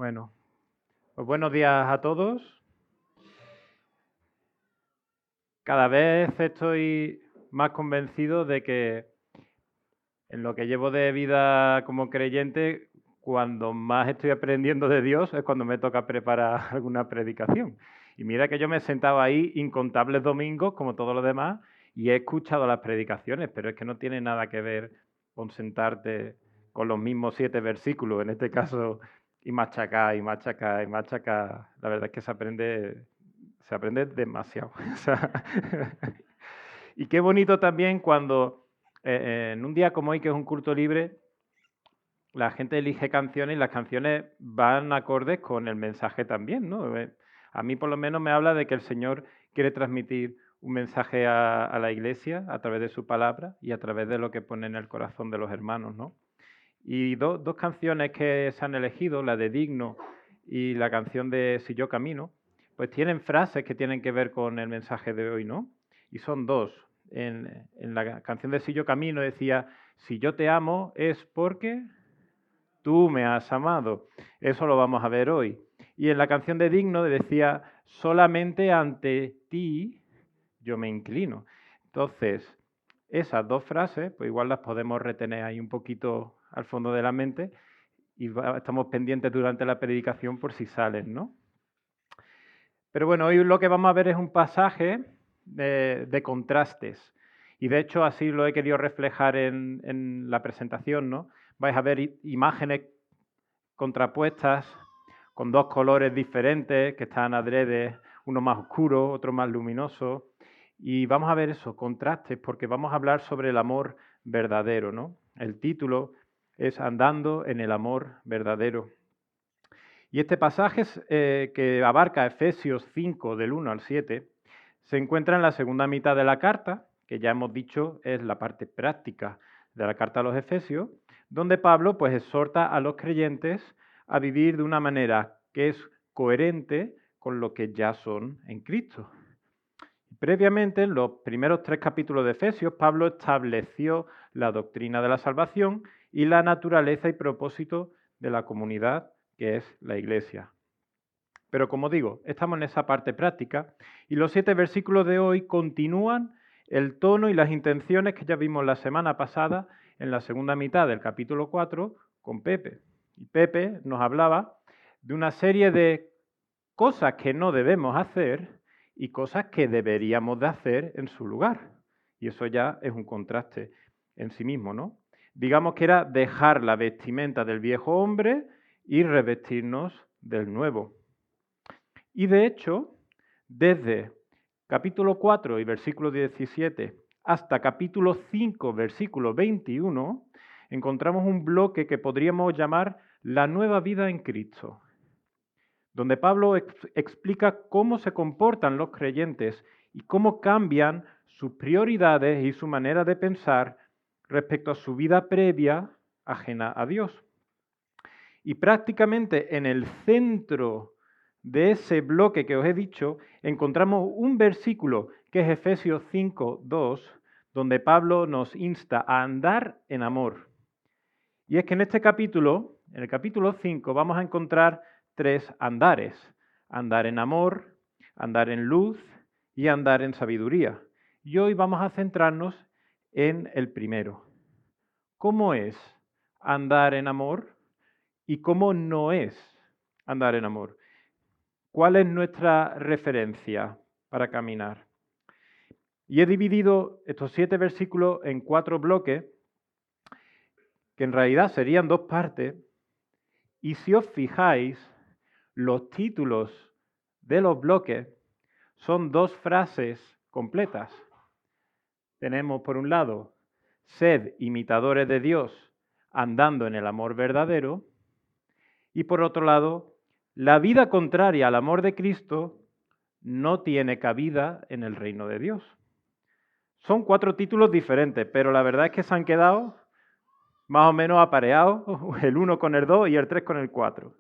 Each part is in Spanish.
Bueno, pues buenos días a todos. Cada vez estoy más convencido de que en lo que llevo de vida como creyente, cuando más estoy aprendiendo de Dios es cuando me toca preparar alguna predicación. Y mira que yo me he sentado ahí incontables domingos, como todos los demás, y he escuchado las predicaciones, pero es que no tiene nada que ver con sentarte con los mismos 7 versículos, en este caso, y machacar, y machacar, y machacar. La verdad es que se aprende demasiado. O sea, y qué bonito también cuando en un día como hoy, que es un culto libre, la gente elige canciones y las canciones van acordes con el mensaje también, ¿no? A mí por lo menos me habla de que el Señor quiere transmitir un mensaje a la iglesia a través de su palabra y a través de lo que pone en el corazón de los hermanos, ¿no? Y dos canciones que se han elegido, la de Digno y la canción de Si yo camino, pues tienen frases que tienen que ver con el mensaje de hoy, ¿no? Y son dos. En la canción de Si yo camino decía, si yo te amo es porque tú me has amado. Eso lo vamos a ver hoy. Y en la canción de Digno decía, solamente ante ti yo me inclino. Entonces, esas dos frases, pues igual las podemos retener ahí un poquito al fondo de la mente y estamos pendientes durante la predicación por si salen, ¿no? Pero bueno, hoy lo que vamos a ver es un pasaje de contrastes. Y de hecho así lo he querido reflejar en la presentación, ¿no? Vais a ver imágenes contrapuestas con dos colores diferentes que están adrede, uno más oscuro, otro más luminoso. Y vamos a ver eso, contrastes, porque vamos a hablar sobre el amor verdadero, ¿no? El título es Andando en el amor verdadero. Y este pasaje que abarca Efesios 5 del 1 al 7 se encuentra en la segunda mitad de la carta, que ya hemos dicho es la parte práctica de la carta a los Efesios, donde Pablo pues exhorta a los creyentes a vivir de una manera que es coherente con lo que ya son en Cristo. Previamente, en los primeros 3 capítulos de Efesios, Pablo estableció la doctrina de la salvación y la naturaleza y propósito de la comunidad que es la Iglesia. Pero como digo, estamos en esa parte práctica y los 7 versículos de hoy continúan el tono y las intenciones que ya vimos la semana pasada en la segunda mitad del capítulo 4 con Pepe. Y Pepe nos hablaba de una serie de cosas que no debemos hacer y cosas que deberíamos de hacer en su lugar. Y eso ya es un contraste en sí mismo, ¿no? Digamos que era dejar la vestimenta del viejo hombre y revestirnos del nuevo. Y de hecho, desde capítulo 4 y versículo 17 hasta capítulo 5, versículo 21, encontramos un bloque que podríamos llamar la nueva vida en Cristo, donde Pablo explica cómo se comportan los creyentes y cómo cambian sus prioridades y su manera de pensar respecto a su vida previa ajena a Dios. Y prácticamente en el centro de ese bloque que os he dicho, encontramos un versículo que es Efesios 5, 2, donde Pablo nos insta a andar en amor. Y es que en este capítulo, en el capítulo 5, vamos a encontrar 3 andares. Andar en amor, andar en luz y andar en sabiduría. Y hoy vamos a centrarnos en el primero. ¿Cómo es andar en amor y cómo no es andar en amor? ¿Cuál es nuestra referencia para caminar? Y he dividido estos 7 versículos en 4 bloques, que en realidad serían 2 partes. Y si os fijáis, los títulos de los bloques son 2 frases completas. Tenemos por un lado, sed imitadores de Dios, andando en el amor verdadero. Y por otro lado, la vida contraria al amor de Cristo no tiene cabida en el reino de Dios. Son 4 títulos diferentes, pero la verdad es que se han quedado más o menos apareados, el 1 con el 2 y el 3 con el 4.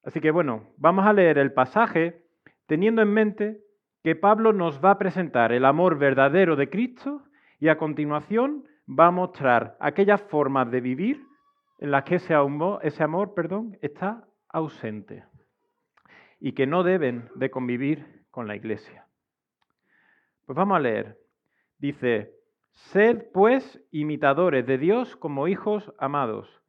Así que bueno, vamos a leer el pasaje teniendo en mente que Pablo nos va a presentar el amor verdadero de Cristo y a continuación va a mostrar aquellas formas de vivir en las que ese amor está ausente y que no deben de convivir con la Iglesia. Pues vamos a leer. Dice, sed pues imitadores de Dios como hijos amados,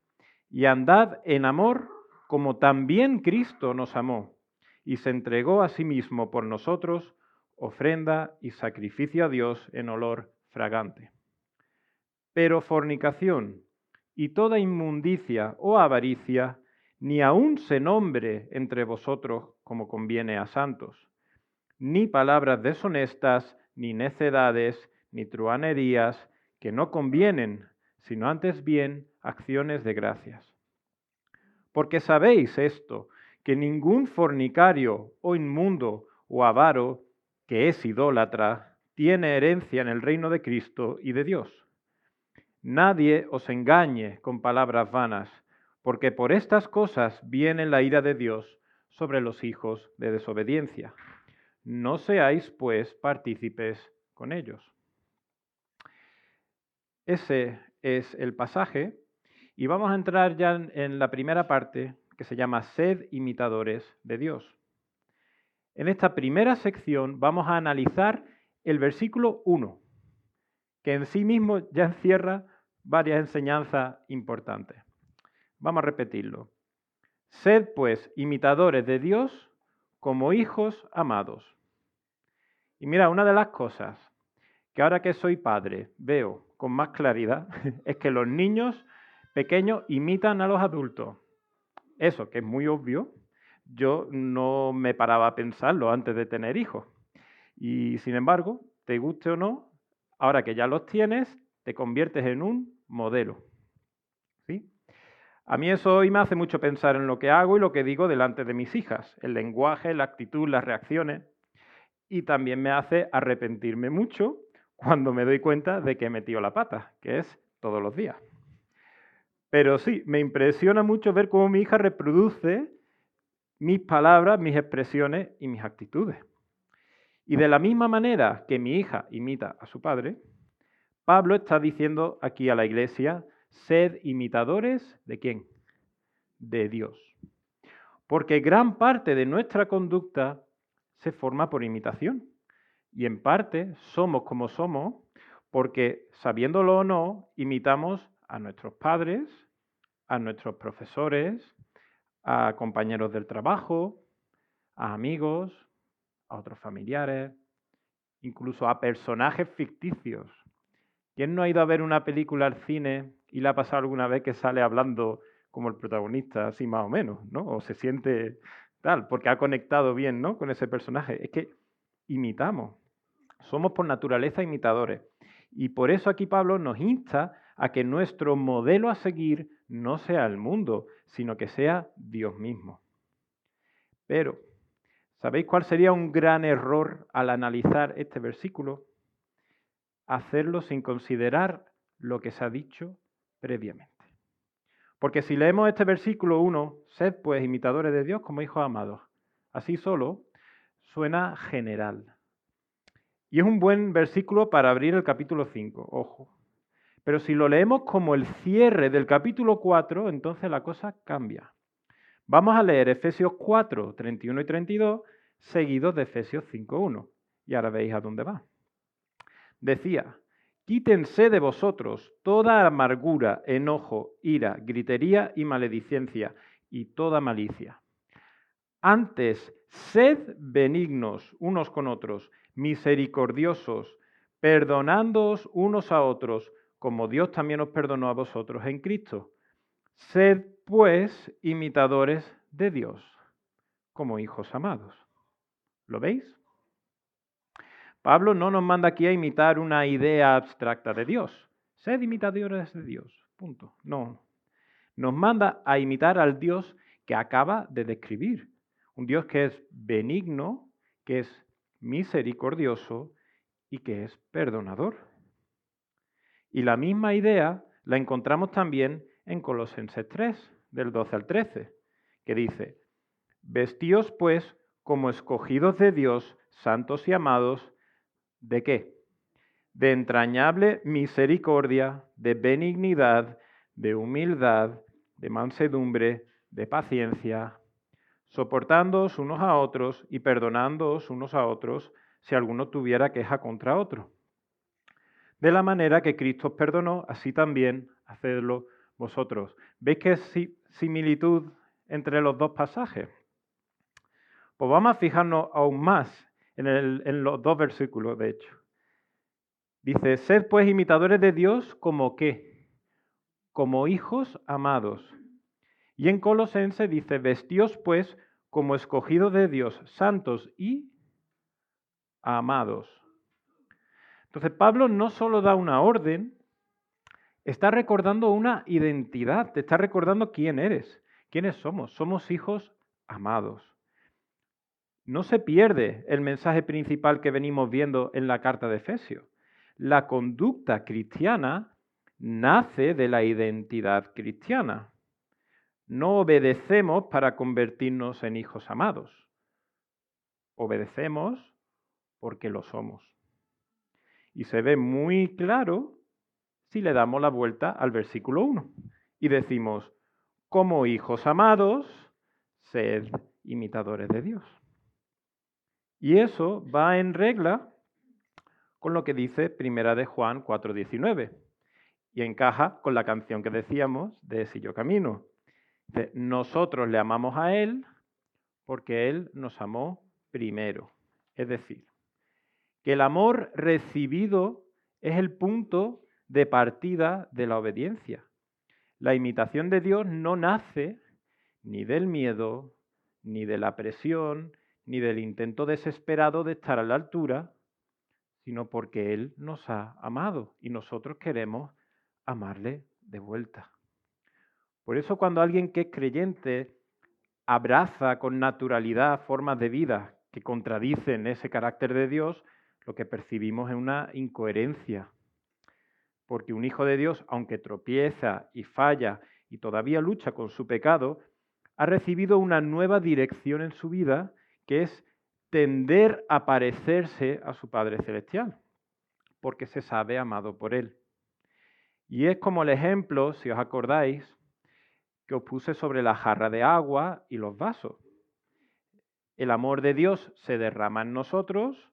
y andad en amor como también Cristo nos amó, y se entregó a sí mismo por nosotros, ofrenda y sacrificio a Dios en olor fragante. Pero fornicación y toda inmundicia o avaricia, ni aun se nombre entre vosotros como conviene a santos, ni palabras deshonestas, ni necedades, ni truhanerías, que no convienen, sino antes bien acciones de gracias. Porque sabéis esto, que ningún fornicario o inmundo o avaro, que es idólatra, tiene herencia en el reino de Cristo y de Dios. Nadie os engañe con palabras vanas, porque por estas cosas viene la ira de Dios sobre los hijos de desobediencia. No seáis, pues, partícipes con ellos. Ese es el pasaje y vamos a entrar ya en la primera parte que se llama Sed imitadores de Dios. En esta primera sección vamos a analizar el versículo 1, que en sí mismo ya encierra varias enseñanzas importantes. Vamos a repetirlo. Sed, pues, imitadores de Dios como hijos amados. Y mira, una de las cosas que ahora que soy padre veo con más claridad es que los niños pequeños imitan a los adultos. Eso, que es muy obvio, yo no me paraba a pensarlo antes de tener hijos. Y sin embargo, te guste o no, ahora que ya los tienes, te conviertes en un modelo. ¿Sí? A mí eso hoy me hace mucho pensar en lo que hago y lo que digo delante de mis hijas, el lenguaje, la actitud, las reacciones. Y también me hace arrepentirme mucho cuando me doy cuenta de que he metido la pata, que es todos los días. Pero sí, me impresiona mucho ver cómo mi hija reproduce mis palabras, mis expresiones y mis actitudes. Y de la misma manera que mi hija imita a su padre, Pablo está diciendo aquí a la iglesia, sed imitadores ¿de quién? De Dios. Porque gran parte de nuestra conducta se forma por imitación. Y en parte somos como somos porque, sabiéndolo o no, imitamos a nuestros padres, a nuestros profesores, a compañeros del trabajo, a amigos, a otros familiares, incluso a personajes ficticios. ¿Quién no ha ido a ver una película al cine y le ha pasado alguna vez que sale hablando como el protagonista, así más o menos, ¿no? O se siente tal, porque ha conectado bien, ¿no? Con ese personaje. Es que imitamos. Somos por naturaleza imitadores. Y por eso aquí Pablo nos insta a que nuestro modelo a seguir no sea el mundo, sino que sea Dios mismo. Pero, ¿sabéis cuál sería un gran error al analizar este versículo? Hacerlo sin considerar lo que se ha dicho previamente. Porque si leemos este versículo 1, sed pues imitadores de Dios como hijos amados, así solo suena general. Y es un buen versículo para abrir el capítulo 5, ojo. Pero si lo leemos como el cierre del capítulo 4, entonces la cosa cambia. Vamos a leer Efesios 4, 31 y 32, seguidos de Efesios 5, 1. Y ahora veis a dónde va. Decía, quítense de vosotros toda amargura, enojo, ira, gritería y maledicencia, y toda malicia. Antes, sed benignos unos con otros, misericordiosos, perdonándoos unos a otros, como Dios también os perdonó a vosotros en Cristo. Sed, pues, imitadores de Dios, como hijos amados. ¿Lo veis? Pablo no nos manda aquí a imitar una idea abstracta de Dios. Sed imitadores de Dios, punto. No. Nos manda a imitar al Dios que acaba de describir. Un Dios que es benigno, que es misericordioso y que es perdonador. Y la misma idea la encontramos también en Colosenses 3, del 12 al 13, que dice, vestíos pues como escogidos de Dios, santos y amados, ¿de qué? De entrañable misericordia, de benignidad, de humildad, de mansedumbre, de paciencia, soportándoos unos a otros y perdonándoos unos a otros si alguno tuviera queja contra otro. De la manera que Cristo os perdonó, así también hacedlo vosotros. ¿Veis qué similitud entre los dos pasajes? Pues vamos a fijarnos aún más en los dos versículos, de hecho. Dice, sed pues imitadores de Dios como qué, como hijos amados. Y en Colosenses dice, vestíos pues como escogidos de Dios, santos y amados. Entonces Pablo no solo da una orden, está recordando una identidad, te está recordando quién eres, quiénes somos. Somos hijos amados. No se pierde el mensaje principal que venimos viendo en la carta de Efesios. La conducta cristiana nace de la identidad cristiana. No obedecemos para convertirnos en hijos amados. Obedecemos porque lo somos. Y se ve muy claro si le damos la vuelta al versículo 1 y decimos, como hijos amados, sed imitadores de Dios. Y eso va en regla con lo que dice Primera de Juan 4:19 y encaja con la canción que decíamos de Si yo camino. Dice, nosotros le amamos a Él porque Él nos amó primero. Es decir, que el amor recibido es el punto de partida de la obediencia. La imitación de Dios no nace ni del miedo, ni de la presión, ni del intento desesperado de estar a la altura, sino porque Él nos ha amado y nosotros queremos amarle de vuelta. Por eso cuando alguien que es creyente abraza con naturalidad formas de vida que contradicen ese carácter de Dios, lo que percibimos es una incoherencia. Porque un hijo de Dios, aunque tropieza y falla y todavía lucha con su pecado, ha recibido una nueva dirección en su vida, que es tender a parecerse a su Padre Celestial, porque se sabe amado por Él. Y es como el ejemplo, si os acordáis, que os puse sobre la jarra de agua y los vasos. El amor de Dios se derrama en nosotros,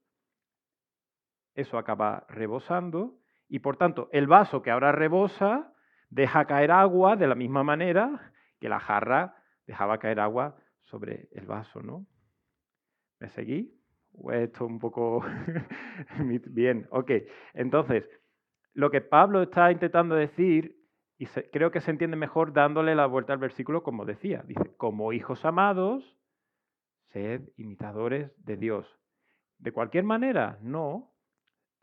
eso acaba rebosando, y por tanto el vaso que ahora rebosa deja caer agua de la misma manera que la jarra dejaba caer agua sobre el vaso, ¿no? ¿Me seguí? ¿O esto un poco bien? Ok, entonces, lo que Pablo está intentando decir, y creo que se entiende mejor dándole la vuelta al versículo como decía, dice, como hijos amados, sed imitadores de Dios. ¿De cualquier manera? No,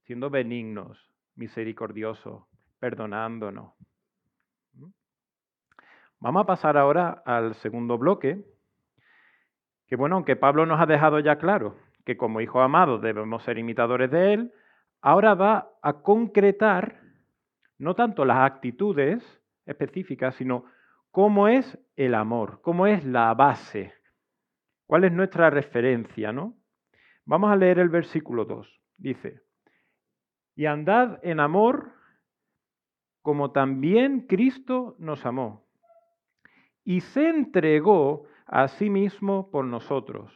siendo benignos, misericordiosos, perdonándonos. Vamos a pasar ahora al segundo bloque, que bueno, aunque Pablo nos ha dejado ya claro que como hijos amados debemos ser imitadores de Él, ahora va a concretar no tanto las actitudes específicas, sino cómo es el amor, cómo es la base, cuál es nuestra referencia, ¿no? Vamos a leer el versículo 2. Dice, y andad en amor como también Cristo nos amó y se entregó a sí mismo por nosotros,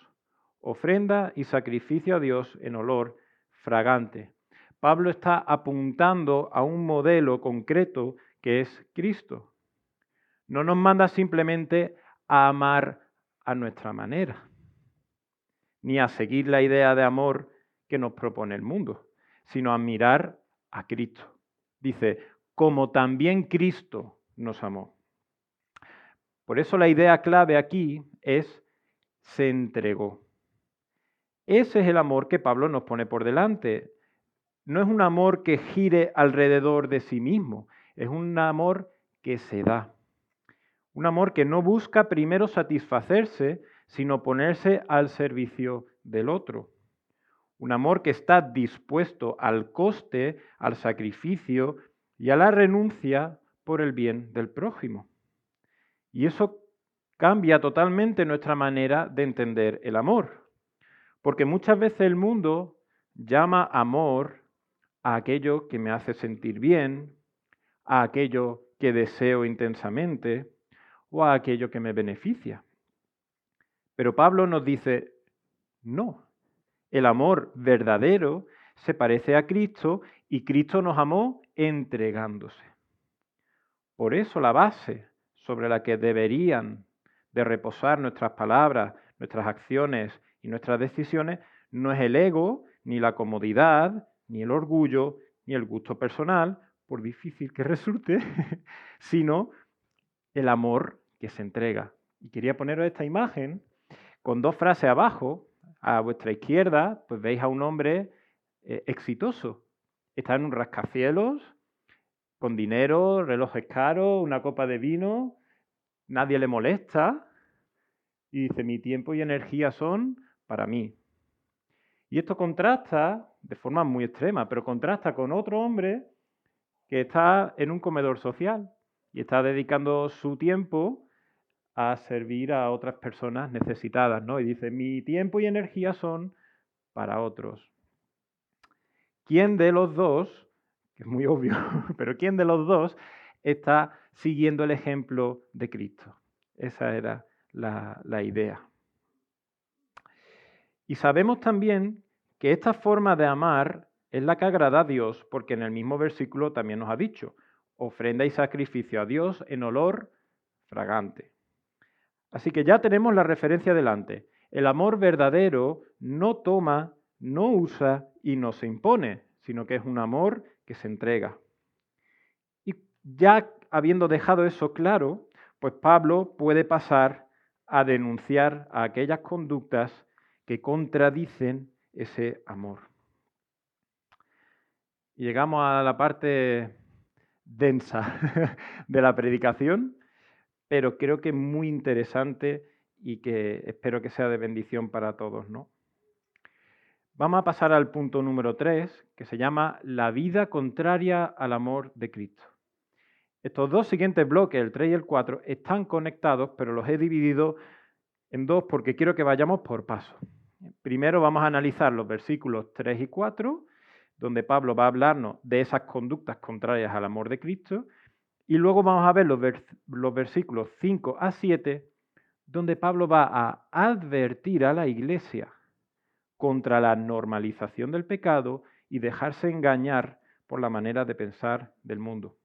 ofrenda y sacrificio a Dios en olor fragante. Pablo está apuntando a un modelo concreto que es Cristo. No nos manda simplemente a amar a nuestra manera, ni a seguir la idea de amor que nos propone el mundo, sino a mirar a Cristo. Dice, como también Cristo nos amó. Por eso la idea clave aquí es se entregó. Ese es el amor que Pablo nos pone por delante. No es un amor que gire alrededor de sí mismo, es un amor que se da. Un amor que no busca primero satisfacerse, sino ponerse al servicio del otro. Un amor que está dispuesto al coste, al sacrificio y a la renuncia por el bien del prójimo. Y eso cambia totalmente nuestra manera de entender el amor. Porque muchas veces el mundo llama amor a aquello que me hace sentir bien, a aquello que deseo intensamente o a aquello que me beneficia. Pero Pablo nos dice, no, el amor verdadero se parece a Cristo y Cristo nos amó entregándose. Por eso la base sobre la que deberían de reposar nuestras palabras, nuestras acciones y nuestras decisiones no es el ego, ni la comodidad, ni el orgullo, ni el gusto personal, por difícil que resulte, sino el amor que se entrega. Y quería poneros esta imagen con dos frases abajo. A vuestra izquierda, pues veis a un hombre exitoso. Está en un rascacielos, con dinero, relojes caros, una copa de vino, nadie le molesta y dice, mi tiempo y energía son para mí. Y esto contrasta, de forma muy extrema, pero contrasta con otro hombre que está en un comedor social y está dedicando su tiempo a servir a otras personas necesitadas, ¿no? Y dice, mi tiempo y energía son para otros. ¿Quién de los dos, que es muy obvio, pero quién de los dos está siguiendo el ejemplo de Cristo? Esa era la idea. Y sabemos también que esta forma de amar es la que agrada a Dios, porque en el mismo versículo también nos ha dicho, ofrenda y sacrificio a Dios en olor fragante. Así que ya tenemos la referencia delante. El amor verdadero no toma, no usa y no se impone, sino que es un amor que se entrega. Y ya habiendo dejado eso claro, pues Pablo puede pasar a denunciar a aquellas conductas que contradicen ese amor. Y llegamos a la parte densa de la predicación, pero creo que es muy interesante y que espero que sea de bendición para todos, ¿no? Vamos a pasar al punto número 3, que se llama la vida contraria al amor de Cristo. Estos dos siguientes bloques, el 3 y el 4, están conectados, pero los he dividido en dos porque quiero que vayamos por pasos. Primero vamos a analizar los versículos 3 y 4, donde Pablo va a hablarnos de esas conductas contrarias al amor de Cristo, y luego vamos a ver los versículos 5 a 7, donde Pablo va a advertir a la Iglesia contra la normalización del pecado y dejarse engañar por la manera de pensar del mundo.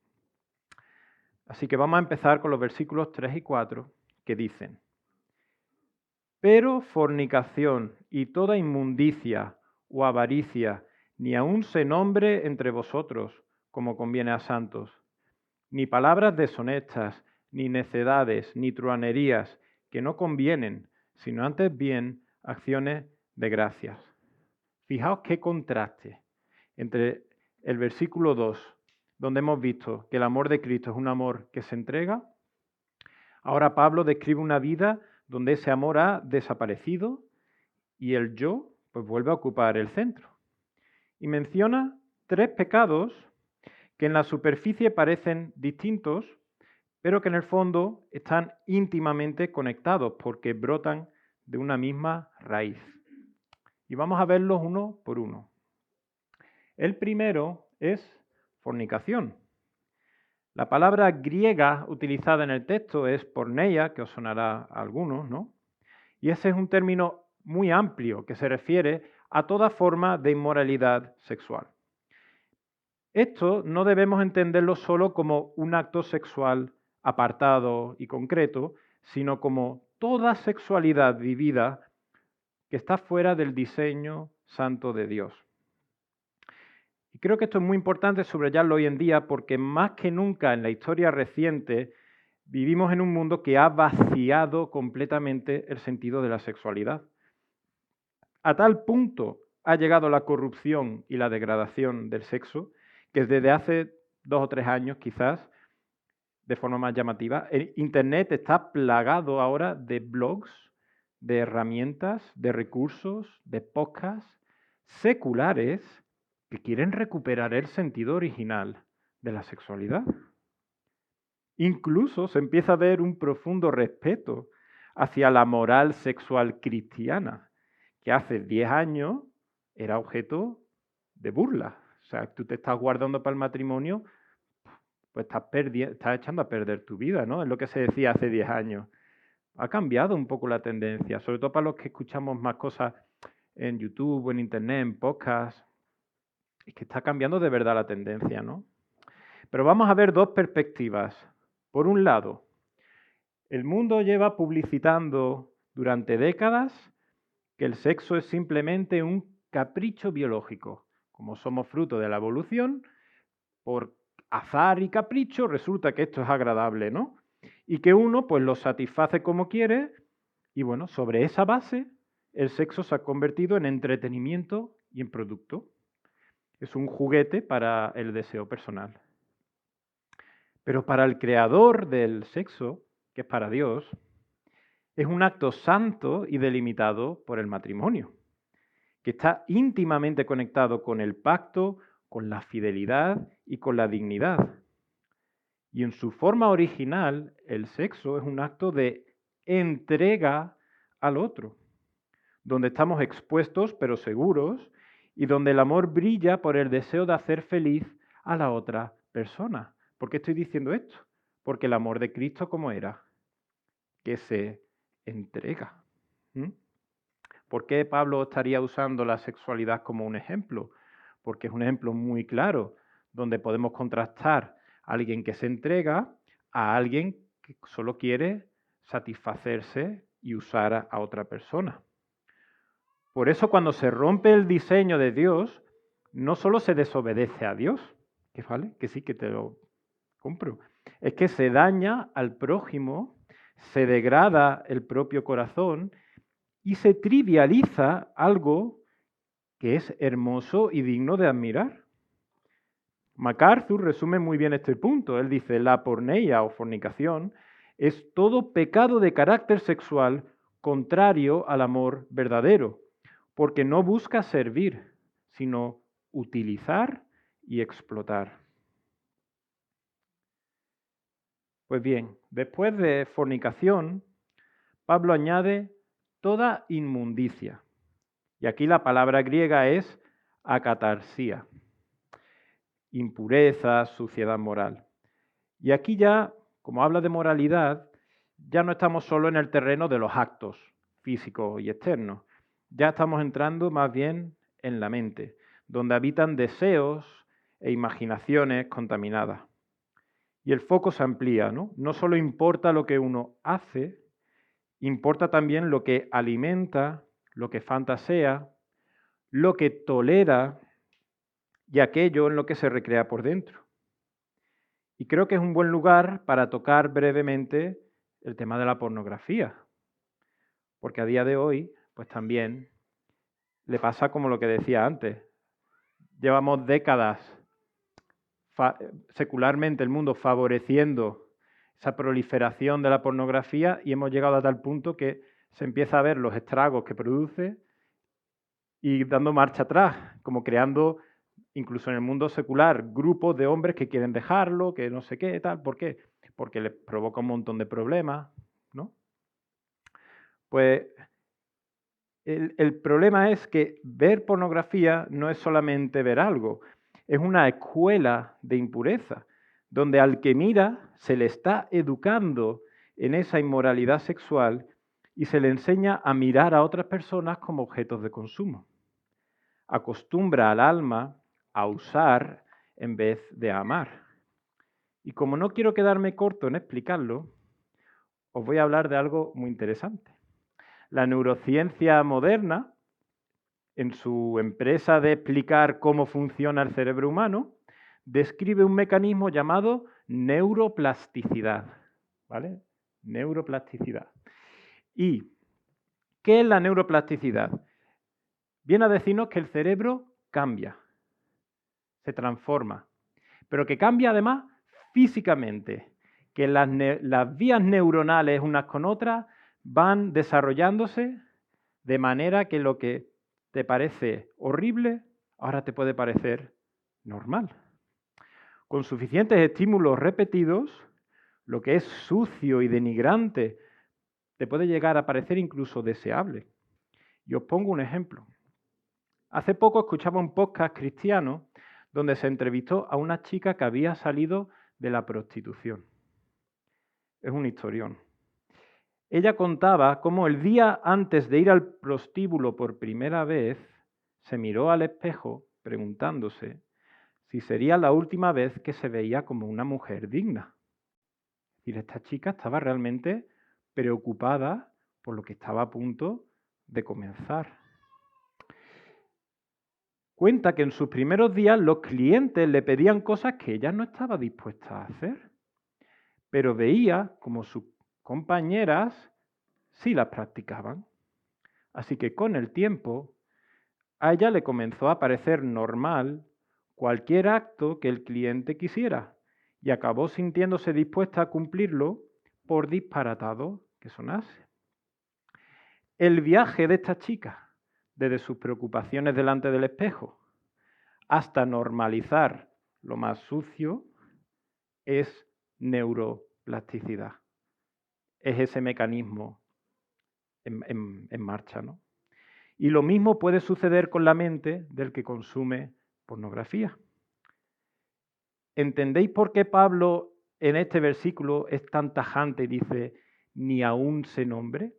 Así que vamos a empezar con los versículos 3 y 4, que dicen, pero fornicación y toda inmundicia o avaricia ni aun se nombre entre vosotros, como conviene a santos, ni palabras deshonestas, ni necedades, ni truanerías, que no convienen, sino antes bien acciones de gracias. Fijaos qué contraste entre el versículo 2, donde hemos visto que el amor de Cristo es un amor que se entrega. Ahora Pablo describe una vida donde ese amor ha desaparecido y el yo pues vuelve a ocupar el centro. Y menciona 3 pecados que en la superficie parecen distintos, pero que en el fondo están íntimamente conectados porque brotan de una misma raíz. Y vamos a verlos uno por uno. El primero es fornicación. La palabra griega utilizada en el texto es porneia, que os sonará a algunos, ¿no? Y ese es un término muy amplio que se refiere a toda forma de inmoralidad sexual. Esto no debemos entenderlo solo como un acto sexual apartado y concreto, sino como toda sexualidad vivida que está fuera del diseño santo de Dios. Y creo que esto es muy importante subrayarlo hoy en día porque más que nunca en la historia reciente vivimos en un mundo que ha vaciado completamente el sentido de la sexualidad. A tal punto ha llegado la corrupción y la degradación del sexo que desde hace 2 o 3 años quizás, de forma más llamativa, Internet está plagado ahora de blogs, de herramientas, de recursos, de podcasts seculares que quieren recuperar el sentido original de la sexualidad. Incluso se empieza a ver un profundo respeto hacia la moral sexual cristiana, que hace 10 años era objeto de burla. O sea, tú te estás guardando para el matrimonio, pues estás echando a perder tu vida, ¿no? Es lo que se decía hace 10 años. Ha cambiado un poco la tendencia, sobre todo para los que escuchamos más cosas en YouTube, en Internet, en podcast. Es que está cambiando de verdad la tendencia, ¿no? Pero vamos a ver dos perspectivas. Por un lado, el mundo lleva publicitando durante décadas que el sexo es simplemente un capricho biológico. Como somos fruto de la evolución, por azar y capricho resulta que esto es agradable, ¿no? Y que uno pues lo satisface como quiere y bueno, sobre esa base el sexo se ha convertido en entretenimiento y en producto. Es un juguete para el deseo personal. Pero para el creador del sexo, que es para Dios, es un acto santo y delimitado por el matrimonio, que está íntimamente conectado con el pacto, con la fidelidad y con la dignidad. Y en su forma original, el sexo es un acto de entrega al otro, donde estamos expuestos pero seguros y donde el amor brilla por el deseo de hacer feliz a la otra persona. ¿Por qué estoy diciendo esto? Porque el amor de Cristo, ¿cómo era? Que se entrega. ¿Mm? ¿Por qué Pablo estaría usando la sexualidad como un ejemplo? Porque es un ejemplo muy claro, donde podemos contrastar a alguien que se entrega a alguien que solo quiere satisfacerse y usar a otra persona. Por eso cuando se rompe el diseño de Dios, no solo se desobedece a Dios, que vale, que sí que te lo compro, es que se daña al prójimo, se degrada el propio corazón y se trivializa algo que es hermoso y digno de admirar. MacArthur resume muy bien este punto. Él dice, la porneia o fornicación es todo pecado de carácter sexual contrario al amor verdadero, porque no busca servir, sino utilizar y explotar. Pues bien, después de fornicación, Pablo añade toda inmundicia. Y aquí la palabra griega es acatarsía, impureza, suciedad moral. Y aquí ya, como habla de moralidad, ya no estamos solo en el terreno de los actos físicos y externos, ya estamos entrando más bien en la mente, donde habitan deseos e imaginaciones contaminadas. Y el foco se amplía, ¿no? No solo importa lo que uno hace, importa también lo que alimenta, lo que fantasea, lo que tolera y aquello en lo que se recrea por dentro. Y creo que es un buen lugar para tocar brevemente el tema de la pornografía, porque a día de hoy, pues también le pasa como lo que decía antes. Llevamos décadas secularmente el mundo favoreciendo esa proliferación de la pornografía y hemos llegado a tal punto que se empieza a ver los estragos que produce y dando marcha atrás, como creando, incluso en el mundo secular, grupos de hombres que quieren dejarlo, que no sé qué, tal. ¿Por qué? Porque les provoca un montón de problemas, ¿no? Pues el problema es que ver pornografía no es solamente ver algo, es una escuela de impureza, donde al que mira se le está educando en esa inmoralidad sexual y se le enseña a mirar a otras personas como objetos de consumo. Acostumbra al alma a usar en vez de amar. Y como no quiero quedarme corto en explicarlo, os voy a hablar de algo muy interesante. La neurociencia moderna, en su empresa de explicar cómo funciona el cerebro humano, describe un mecanismo llamado neuroplasticidad. ¿Vale? Neuroplasticidad. ¿Y qué es la neuroplasticidad? Viene a decirnos que el cerebro cambia, se transforma, pero que cambia además físicamente, que las vías neuronales unas con otras van desarrollándose de manera que lo que te parece horrible ahora te puede parecer normal. Con suficientes estímulos repetidos, lo que es sucio y denigrante te puede llegar a parecer incluso deseable. Y os pongo un ejemplo. Hace poco escuchaba un podcast cristiano donde se entrevistó a una chica que había salido de la prostitución. Es un historión. ella contaba cómo el día antes de ir al prostíbulo por primera vez, se miró al espejo preguntándose si sería la última vez que se veía como una mujer digna. Es decir, esta chica estaba realmente preocupada por lo que estaba a punto de comenzar. Cuenta que en sus primeros días los clientes le pedían cosas que ella no estaba dispuesta a hacer, pero veía como sus compañeras sí las practicaban. Así que con el tiempo, a ella le comenzó a parecer normal cualquier acto que el cliente quisiera y acabó sintiéndose dispuesta a cumplirlo por disparatado que sonase. El viaje de esta chica, desde sus preocupaciones delante del espejo hasta normalizar lo más sucio, es neuroplasticidad. Es ese mecanismo en marcha, ¿no? Y lo mismo puede suceder con la mente del que consume pornografía. ¿Entendéis por qué Pablo en este versículo es tan tajante y dice, ni aún se nombre?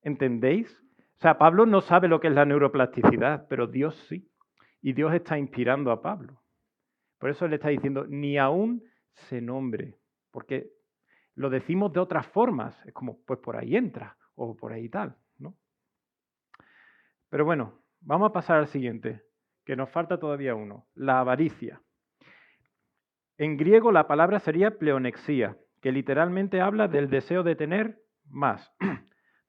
¿Entendéis? O sea, Pablo no sabe lo que es la neuroplasticidad, pero Dios sí. Y Dios está inspirando a Pablo. Por eso le está diciendo, ni aún se nombre. Porque lo decimos de otras formas. Es como, pues por ahí entra, o por ahí tal, ¿no? Pero bueno, vamos a pasar al siguiente, que nos falta todavía uno, la avaricia. En griego la palabra sería pleonexía, que literalmente habla del deseo de tener más,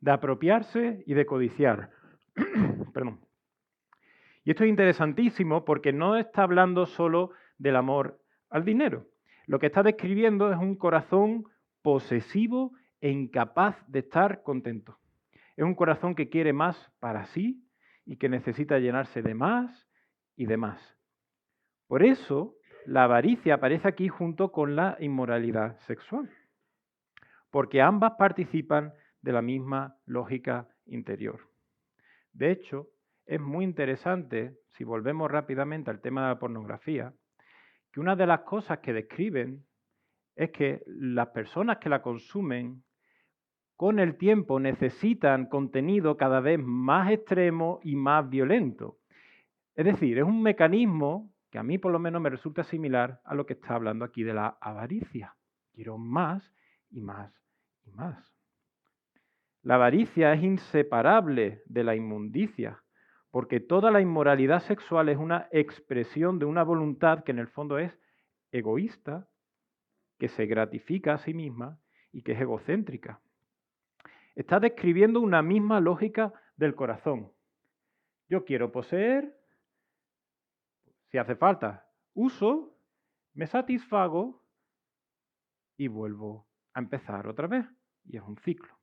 de apropiarse y de codiciar. Perdón. Y esto es interesantísimo porque no está hablando solo del amor al dinero. Lo que está describiendo es un corazón posesivo e incapaz de estar contento. Es un corazón que quiere más para sí y que necesita llenarse de más y de más. Por eso, la avaricia aparece aquí junto con la inmoralidad sexual, porque ambas participan de la misma lógica interior. De hecho, es muy interesante, si volvemos rápidamente al tema de la pornografía, que una de las cosas que describen es que las personas que la consumen con el tiempo necesitan contenido cada vez más extremo y más violento. Es decir, es un mecanismo que a mí por lo menos me resulta similar a lo que está hablando aquí de la avaricia. Quiero más y más y más. La avaricia es inseparable de la inmundicia, porque toda la inmoralidad sexual es una expresión de una voluntad que en el fondo es egoísta, que se gratifica a sí misma y que es egocéntrica. Está describiendo una misma lógica del corazón. Yo quiero poseer, si hace falta, uso, me satisfago y vuelvo a empezar otra vez. Y es un ciclo.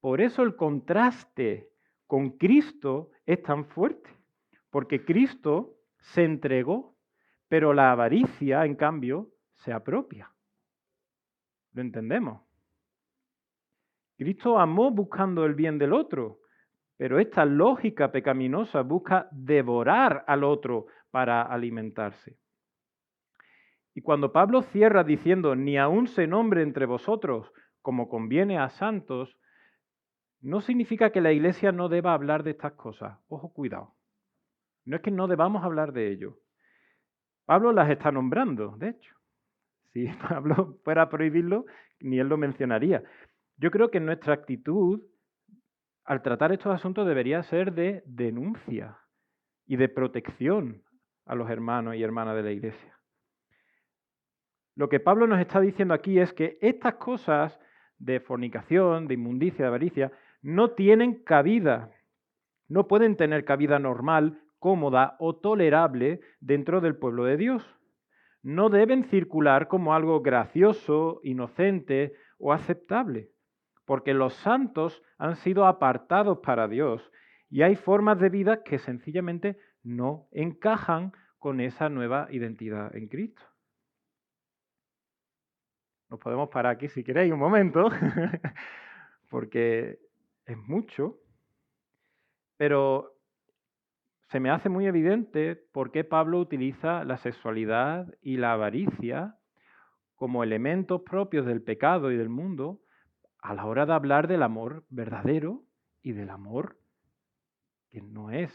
Por eso el contraste con Cristo es tan fuerte, porque Cristo se entregó, pero la avaricia, en cambio, se apropia. ¿Lo entendemos? Cristo amó buscando el bien del otro, pero esta lógica pecaminosa busca devorar al otro para alimentarse. Y cuando Pablo cierra diciendo, ni aun se nombre entre vosotros como conviene a santos, no significa que la Iglesia no deba hablar de estas cosas. Ojo, cuidado. No es que no debamos hablar de ello. Pablo las está nombrando, de hecho. Si Pablo fuera a prohibirlo, ni él lo mencionaría. Yo creo que nuestra actitud al tratar estos asuntos debería ser de denuncia y de protección a los hermanos y hermanas de la Iglesia. Lo que Pablo nos está diciendo aquí es que estas cosas de fornicación, de inmundicia, de avaricia, no tienen cabida, no pueden tener cabida normal, cómoda o tolerable dentro del pueblo de Dios. No deben circular como algo gracioso, inocente o aceptable, porque los santos han sido apartados para Dios y hay formas de vida que sencillamente no encajan con esa nueva identidad en Cristo. Nos podemos parar aquí si queréis un momento, porque es mucho, pero se me hace muy evidente por qué Pablo utiliza la sexualidad y la avaricia como elementos propios del pecado y del mundo a la hora de hablar del amor verdadero y del amor que no es,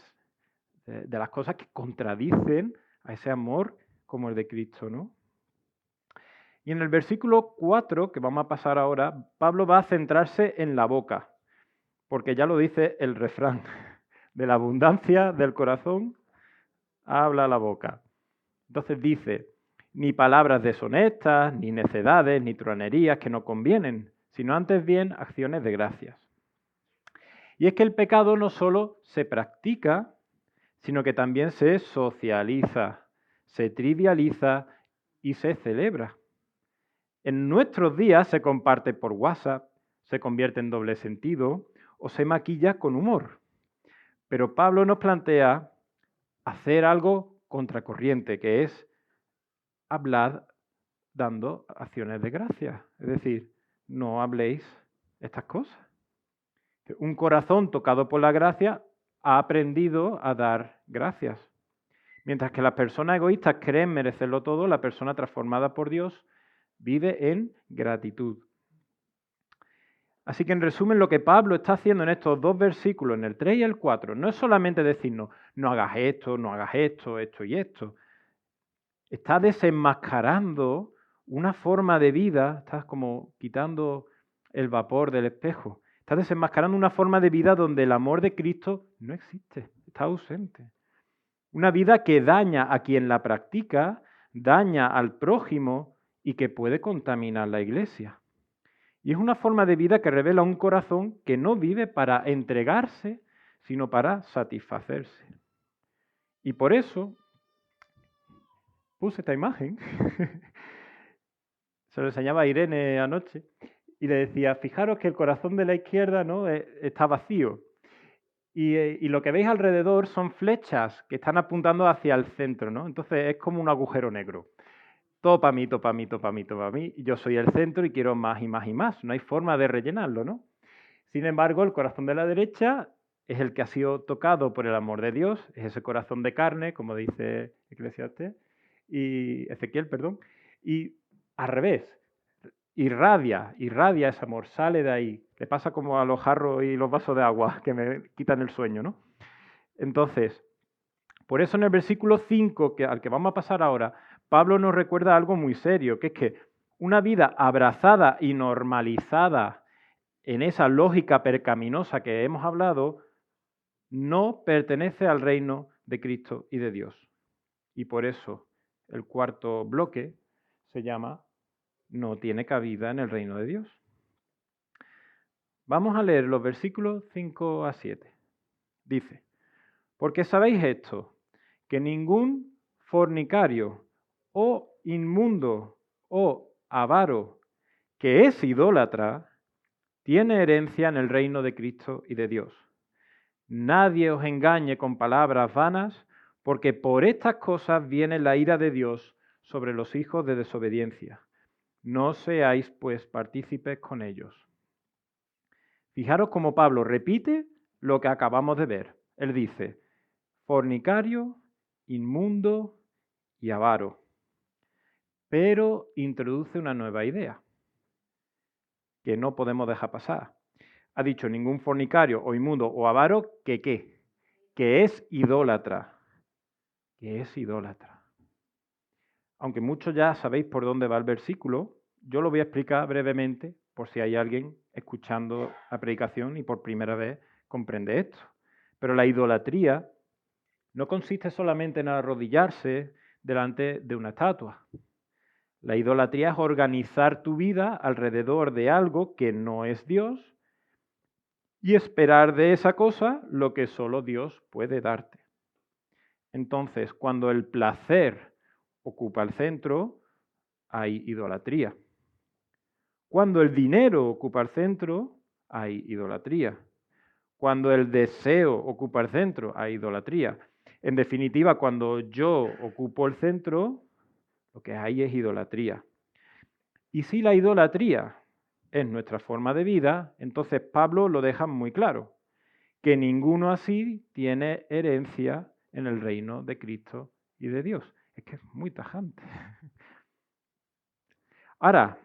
de las cosas que contradicen a ese amor como el de Cristo, ¿no? Y en el versículo 4, que vamos a pasar ahora, Pablo va a centrarse en la boca, porque ya lo dice el refrán, de la abundancia del corazón habla la boca. Entonces dice, ni palabras deshonestas, ni necedades, ni truanerías que no convienen, sino antes bien acciones de gracias. Y es que el pecado no solo se practica, sino que también se socializa, se trivializa y se celebra. En nuestros días se comparte por WhatsApp, se convierte en doble sentido o se maquilla con humor. Pero Pablo nos plantea hacer algo contracorriente, que es hablar dando acciones de gracias. Es decir, no habléis estas cosas. Un corazón tocado por la gracia ha aprendido a dar gracias. Mientras que las personas egoístas creen merecerlo todo, la persona transformada por Dios vive en gratitud. Así que en resumen lo que Pablo está haciendo en estos dos versículos, en el 3 y el 4, no es solamente decirnos, no hagas esto, no hagas esto, esto y esto. Está desenmascarando una forma de vida, está como quitando el vapor del espejo. Está desenmascarando una forma de vida donde el amor de Cristo no existe, está ausente. Una vida que daña a quien la practica, daña al prójimo y que puede contaminar la iglesia. Y es una forma de vida que revela un corazón que no vive para entregarse, sino para satisfacerse. Y por eso puse esta imagen, se lo enseñaba a Irene anoche, y le decía, fijaros que el corazón de la izquierda, ¿no?, está vacío. Y lo que veis alrededor son flechas que están apuntando hacia el centro, ¿no? Entonces es como un agujero negro. Todo para mí, todo para mí, todo para mí, todo para mí. Yo soy el centro y quiero más y más y más. No hay forma de rellenarlo, ¿no? Sin embargo, el corazón de la derecha es el que ha sido tocado por el amor de Dios, es ese corazón de carne, como dice Eclesiastés, y Ezequiel, perdón, y al revés, irradia ese amor, sale de ahí. Le pasa como a los jarros y los vasos de agua que me quitan el sueño, ¿no? Entonces, por eso en el versículo 5, al que vamos a pasar ahora, Pablo nos recuerda algo muy serio, que es que una vida abrazada y normalizada en esa lógica percaminosa que hemos hablado, no pertenece al reino de Cristo y de Dios. Y por eso el cuarto bloque se llama no tiene cabida en el reino de Dios. Vamos a leer los versículos 5 a 7. Dice, porque sabéis esto, que ningún fornicario o inmundo o avaro que es idólatra tiene herencia en el reino de Cristo y de Dios. Nadie os engañe con palabras vanas, porque por estas cosas viene la ira de Dios sobre los hijos de desobediencia. No seáis, pues, partícipes con ellos. Fijaros cómo Pablo repite lo que acabamos de ver. Él dice, fornicario, inmundo y avaro. Pero introduce una nueva idea que no podemos dejar pasar. Ha dicho ningún fornicario o inmundo o avaro que ¿qué? Que es idólatra. Que es idólatra. Aunque muchos ya sabéis por dónde va el versículo, yo lo voy a explicar brevemente por si hay alguien escuchando la predicación y por primera vez comprende esto. Pero la idolatría no consiste solamente en arrodillarse delante de una estatua. La idolatría es organizar tu vida alrededor de algo que no es Dios y esperar de esa cosa lo que solo Dios puede darte. Entonces, cuando el placer ocupa el centro, hay idolatría. Cuando el dinero ocupa el centro, hay idolatría. Cuando el deseo ocupa el centro, hay idolatría. En definitiva, cuando yo ocupo el centro, lo que hay es idolatría. Y si la idolatría es nuestra forma de vida, entonces Pablo lo deja muy claro, que ninguno así tiene herencia en el reino de Cristo y de Dios. Es que es muy tajante. Ahora,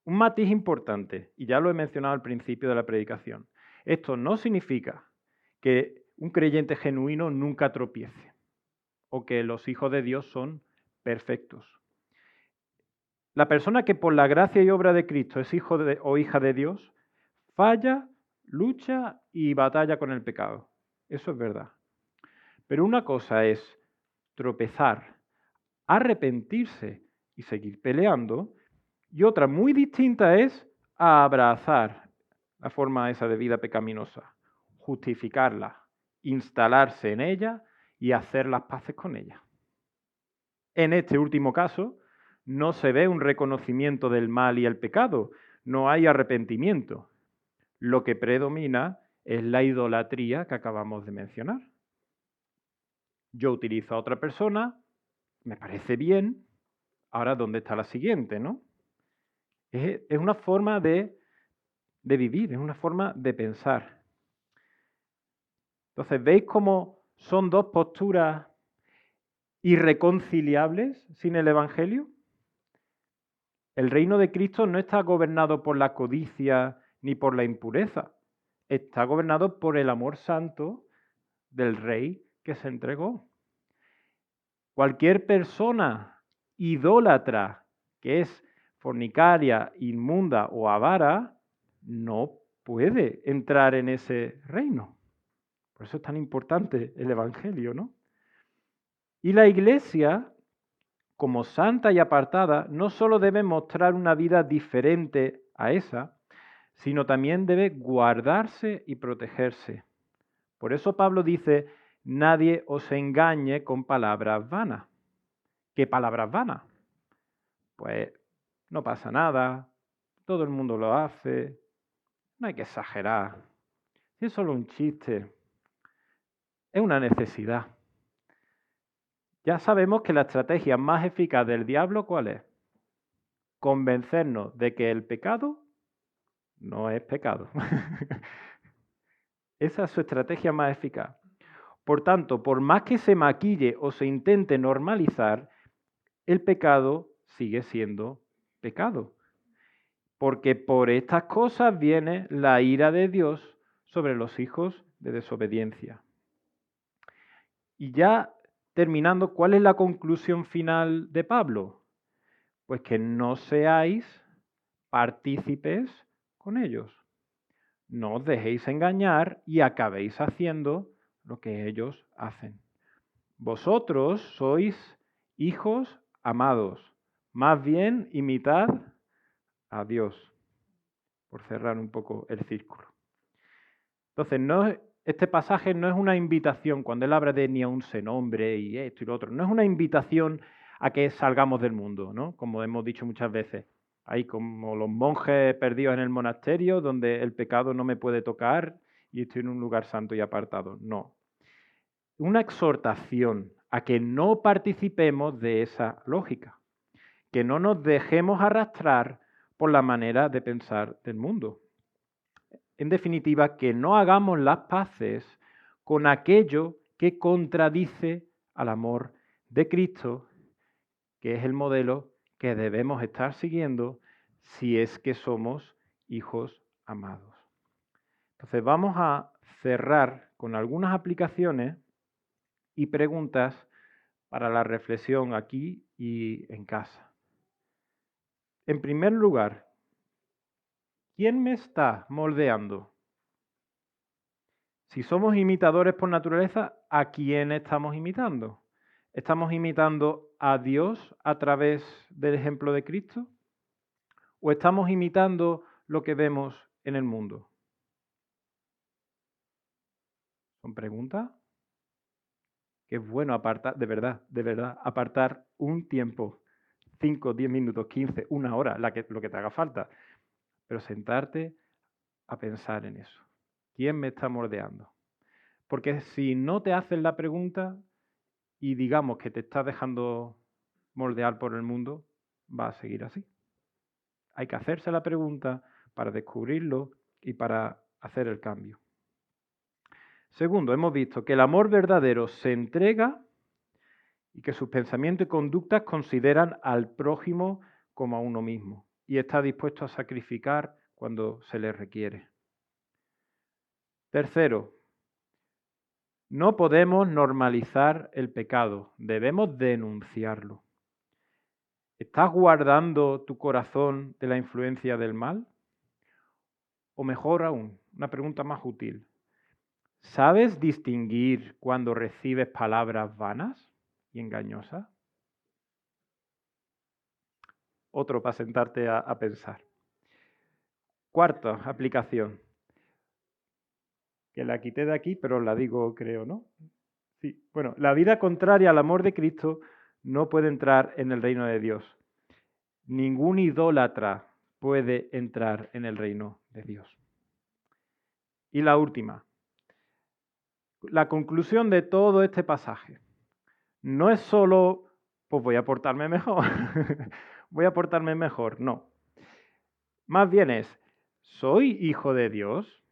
un matiz importante, y ya lo he mencionado al principio de la predicación. Esto no significa que un creyente genuino nunca tropiece o que los hijos de Dios son perfectos. La persona que por la gracia y obra de Cristo es hijo o hija de Dios, falla, lucha y batalla con el pecado. Eso es verdad. Pero una cosa es tropezar, arrepentirse y seguir peleando, y otra muy distinta es abrazar la forma esa de vida pecaminosa, justificarla, instalarse en ella y hacer las paces con ella. En este último caso, no se ve un reconocimiento del mal y el pecado, no hay arrepentimiento. Lo que predomina es la idolatría que acabamos de mencionar. Yo utilizo a otra persona, me parece bien, ahora ¿dónde está la siguiente, no? Es una forma de vivir, es una forma de pensar. Entonces, ¿veis cómo son dos posturas irreconciliables sin el Evangelio? El reino de Cristo no está gobernado por la codicia ni por la impureza, está gobernado por el amor santo del Rey que se entregó. Cualquier persona idólatra que es fornicaria, inmunda o avara, no puede entrar en ese reino. Por eso es tan importante el Evangelio, ¿no? Y la Iglesia, como santa y apartada, no solo debe mostrar una vida diferente a esa, sino también debe guardarse y protegerse. Por eso Pablo dice, nadie os engañe con palabras vanas. ¿Qué palabras vanas? Pues no pasa nada, todo el mundo lo hace, no hay que exagerar. Si es solo un chiste, es una necesidad. Ya sabemos que la estrategia más eficaz del diablo, ¿cuál es? Convencernos de que el pecado no es pecado. Esa es su estrategia más eficaz. Por tanto, por más que se maquille o se intente normalizar, el pecado sigue siendo pecado. Porque por estas cosas viene la ira de Dios sobre los hijos de desobediencia. Y ya terminando, ¿cuál es la conclusión final de Pablo? Pues que no seáis partícipes con ellos. No os dejéis engañar y acabéis haciendo lo que ellos hacen. Vosotros sois hijos amados, más bien imitad a Dios, por cerrar un poco el círculo. Entonces, este pasaje no es una invitación, cuando él habla de ni aun se nombre y esto y lo otro, no es una invitación a que salgamos del mundo, ¿no? Como hemos dicho muchas veces. Hay como los monjes perdidos en el monasterio, donde el pecado no me puede tocar y estoy en un lugar santo y apartado. No. Una exhortación a que no participemos de esa lógica, que no nos dejemos arrastrar por la manera de pensar del mundo. En definitiva, que no hagamos las paces con aquello que contradice al amor de Cristo, que es el modelo que debemos estar siguiendo si es que somos hijos amados. Entonces vamos a cerrar con algunas aplicaciones y preguntas para la reflexión aquí y en casa. En primer lugar, ¿quién me está moldeando? Si somos imitadores por naturaleza, ¿a quién estamos imitando? ¿Estamos imitando a Dios a través del ejemplo de Cristo? ¿O estamos imitando lo que vemos en el mundo? ¿Son preguntas? Que es bueno apartar, de verdad, apartar un tiempo, 5, 10 minutos, 15, una hora, lo que te haga falta, pero sentarte a pensar en eso. ¿Quién me está moldeando? Porque si no te haces la pregunta y digamos que te estás dejando moldear por el mundo, va a seguir así. Hay que hacerse la pregunta para descubrirlo y para hacer el cambio. Segundo, hemos visto que el amor verdadero se entrega y que sus pensamientos y conductas consideran al prójimo como a uno mismo y está dispuesto a sacrificar cuando se le requiere. Tercero, no podemos normalizar el pecado, debemos denunciarlo. ¿Estás guardando tu corazón de la influencia del mal? O mejor aún, una pregunta más útil. ¿Sabes distinguir cuando recibes palabras vanas y engañosas? Otro para sentarte a pensar. Cuarta aplicación, que la quité de aquí, pero la digo, creo, ¿no? Sí. Bueno, la vida contraria al amor de Cristo no puede entrar en el reino de Dios. Ningún idólatra puede entrar en el reino de Dios. Y la última, la conclusión de todo este pasaje. No es solo, pues voy a portarme mejor, voy a portarme mejor, no. Más bien es, ¿soy hijo de Dios?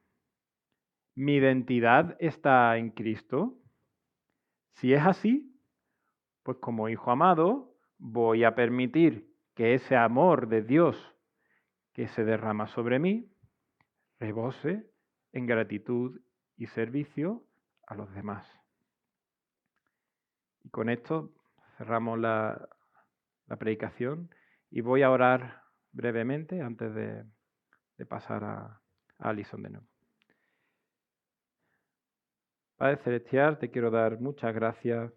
¿Mi identidad está en Cristo? Si es así, pues como hijo amado, voy a permitir que ese amor de Dios que se derrama sobre mí rebose en gratitud y servicio a los demás. Y con esto cerramos la predicación y voy a orar brevemente antes de pasar a Alison de nuevo. Padre Celestial, te quiero dar muchas gracias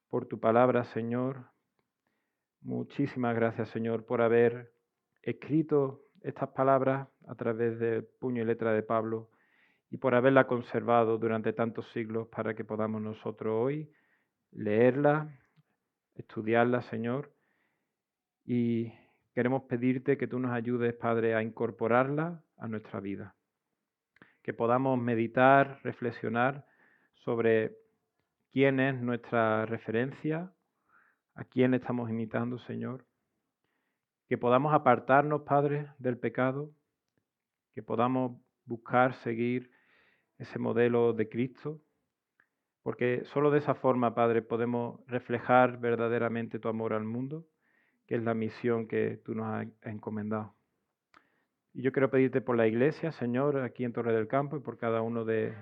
por tu palabra, Señor. Muchísimas gracias, Señor, por haber escrito estas palabras a través del puño y letra de Pablo y por haberla conservado durante tantos siglos para que podamos nosotros hoy leerla, estudiarla, Señor, y queremos pedirte que tú nos ayudes, Padre, a incorporarla a nuestra vida, que podamos meditar, reflexionar sobre quién es nuestra referencia, a quién estamos imitando, Señor, que podamos apartarnos, Padre, del pecado, que podamos buscar seguir ese modelo de Cristo, porque solo de esa forma, Padre, podemos reflejar verdaderamente tu amor al mundo, que es la misión que tú nos has encomendado. Y yo quiero pedirte por la iglesia, Señor, aquí en Torre del Campo, y por cada uno de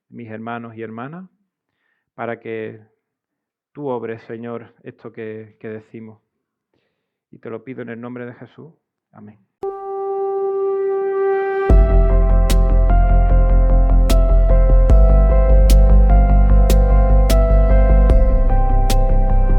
mis hermanos y hermanas, para que tú obres, Señor, esto que decimos. Y te lo pido en el nombre de Jesús. Amén.